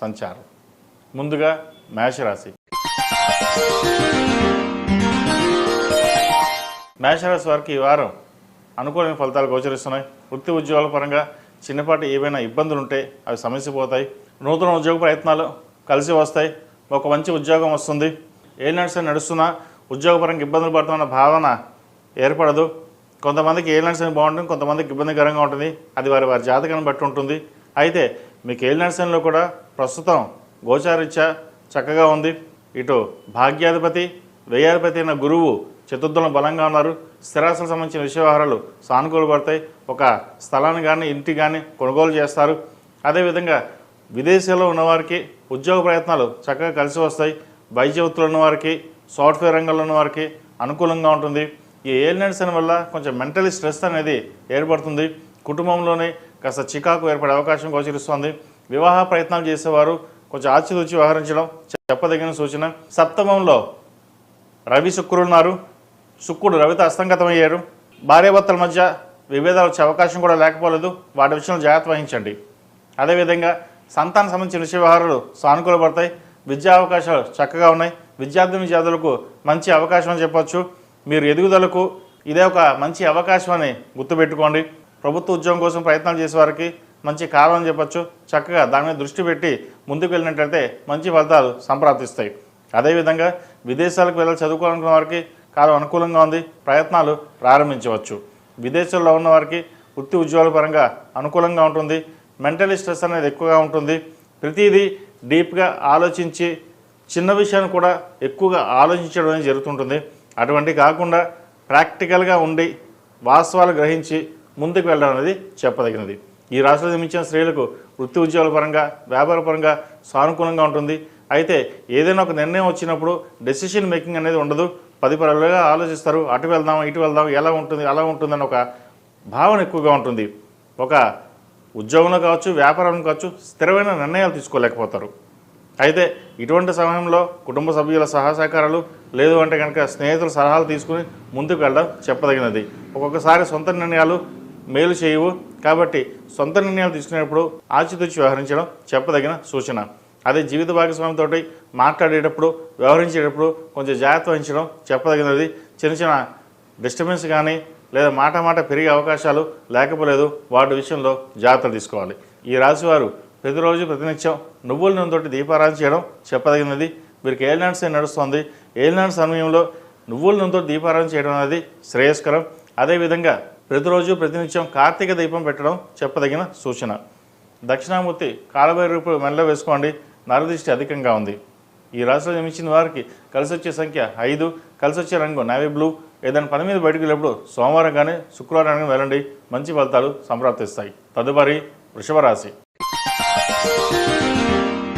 సంచారం. ముందుగా మేషరాశి. మేషరాశి వారికి ఈ వారం అనుకూలమైన ఫలితాలు గోచరిస్తున్నాయి. వృత్తి ఉద్యోగాల పరంగా చిన్నపాటి ఏవైనా ఇబ్బందులు ఉంటే అవి సమస్యపోతాయి. నూతన ఉద్యోగ ప్రయత్నాలు కలిసి వస్తాయి. ఒక మంచి ఉద్యోగం వస్తుంది. ఏ నడుస్తున్నా ఉద్యోగపరంగా ఇబ్బందులు పడుతున్న భావన ఏర్పడదు. కొంతమందికి ఏ నడుసని బాగుంటుంది, కొంతమందికి ఇబ్బందికరంగా ఉంటుంది. అది వారి జాతకాన్ని బట్టి ఉంటుంది. అయితే మీకు ఏ నడుసనిలో కూడా ప్రస్తుతం గోచారీత్యా చక్కగా ఉంది. ఇటు భాగ్యాధిపతి వ్యయాధిపతి అయిన గురువు చతుర్థంలో బలంగా ఉన్నారు. స్థిరాస్తులకు సంబంధించిన విషయ వ్యవహారాలు సానుకూల పడతాయి. ఒక స్థలాన్ని కానీ ఇంటి కానీ కొనుగోలు చేస్తారు. అదేవిధంగా విదేశాల్లో ఉన్నవారికి ఉద్యోగ ప్రయత్నాలు చక్కగా కలిసి వస్తాయి. వైద్య వృత్తులు ఉన్నవారికి, సాఫ్ట్వేర్ రంగంలో ఉన్నవారికి అనుకూలంగా ఉంటుంది. ఈ ఏలినట్స్ వల్ల కొంచెం మెంటలీ స్ట్రెస్ అనేది ఏర్పడుతుంది. కుటుంబంలోనే కాస్త చికాకు ఏర్పడే అవకాశం గోచరిస్తోంది. వివాహ ప్రయత్నాలు చేసేవారు కొంచెం ఆచితూచి వ్యవహరించడం చెప్పదగిన సూచన. సప్తమంలో రవి శుక్రుడు ఉన్నారు. శుక్రుడు రవితో అస్తంగతమయ్యారు. భార్యాభర్తల మధ్య విభేదాలు వచ్చే అవకాశం కూడా లేకపోలేదు. వాటి విషయంలో జాగ్రత్త వహించండి. అదేవిధంగా సంతానం సంబంధించిన విషయ వ్యవహారాలు సానుకూలపడతాయి. విద్యా అవకాశాలు చక్కగా ఉన్నాయి. విద్యార్థులకు మంచి అవకాశం అని చెప్పొచ్చు. మీరు ఎదుగుదలకు ఇదే ఒక మంచి అవకాశం అని గుర్తుపెట్టుకోండి. ప్రభుత్వ ఉద్యోగం కోసం ప్రయత్నాలు చేసేవారికి మంచి కాలం అని చెప్పొచ్చు. చక్కగా దాని మీద దృష్టి పెట్టి ముందుకు వెళ్ళినట్లయితే మంచి ఫలితాలు సంప్రాప్తిస్తాయి. అదేవిధంగా విదేశాలకు వెళ్ళి చదువుకోవాలనుకున్న వారికి కాలం అనుకూలంగా ఉంది. ప్రయత్నాలు ప్రారంభించవచ్చు. విదేశాల్లో ఉన్న వారికి వృత్తి ఉద్యోగాల పరంగా అనుకూలంగా ఉంటుంది. మెంటలీ స్ట్రెస్ అనేది ఎక్కువగా ఉంటుంది. ప్రతిదీ డీప్గా ఆలోచించి చిన్న విషయాన్ని కూడా ఎక్కువగా ఆలోచించడం అనేది జరుగుతుంటుంది. అటువంటి కాకుండా ప్రాక్టికల్గా ఉండి వాస్తవాలు గ్రహించి ముందుకు వెళ్ళడం అనేది చెప్పదగినది. ఈ రాశిలో జన్మించిన స్త్రీలకు వృత్తి ఉద్యోగాల పరంగా, వ్యాపార పరంగా సానుకూలంగా ఉంటుంది. అయితే ఏదైనా ఒక నిర్ణయం వచ్చినప్పుడు డెసిషన్ మేకింగ్ అనేది ఉండదు. 10 పరులుగా ఆలోచిస్తారు. అటు వెళ్దాం, ఇటు వెళ్దాం, ఎలా ఉంటుంది, అలా ఉంటుందని ఒక భావన ఎక్కువగా ఉంటుంది. ఒక ఉద్యోగంలో కావచ్చు, వ్యాపారంలో కావచ్చు, స్థిరమైన నిర్ణయాలు తీసుకోలేకపోతారు. అయితే ఇటువంటి సమయంలో కుటుంబ సభ్యుల సహకారాలు లేదు అంటే కనుక స్నేహితుల సలహాలు తీసుకుని ముందుకు వెళ్ళడం చెప్పదగినది. ఒక్కొక్కసారి సొంత నిర్ణయాలు మేలు చేయవు. కాబట్టి సొంత నిర్ణయాలు తీసుకునేటప్పుడు ఆచితూచి వ్యవహరించడం చెప్పదగిన సూచన. అదే జీవిత భాగస్వామితో మాట్లాడేటప్పుడు, వ్యవహరించేటప్పుడు కొంచెం జాగ్రత్త వహించడం చెప్పదగినది. చిన్న చిన్న డిస్టర్బెన్స్ కానీ లేదా మాట పెరిగే అవకాశాలు లేకపోలేదు. వాటి విషయంలో జాగ్రత్తలు తీసుకోవాలి. ఈ రాశివారు ప్రతిరోజు ప్రతినిత్యం నువ్వుల నూనెతోటి దీపారాధన చేయడం చెప్పదగినది. వీరికి ఏలినాడ్స్ నడుస్తుంది. ఏలినాడు సమయంలో నువ్వుల నూనెతో దీపారాధన చేయడం అనేది శ్రేయస్కరం. అదేవిధంగా ప్రతిరోజు ప్రతినిత్యం కార్తీక దీపం పెట్టడం చెప్పదగిన సూచన. దక్షిణామూర్తి కాలభైరవ మెడలో వేసుకోండి. నరదృష్టి అధికంగా ఉంది. ఈ రాశిలో జన్మించిన వారికి కలిసి వచ్చే సంఖ్య 5, కలిసి వచ్చే రంగు నేవీ బ్లూ. ఏదైనా పని మీద బయటకు వెళ్ళినప్పుడు సోమవారం కానీ శుక్రవారం కానీ వెళ్ళండి. మంచి ఫలితాలు సంప్రాప్తిస్తాయి. తదుపరి వృషభ రాశి.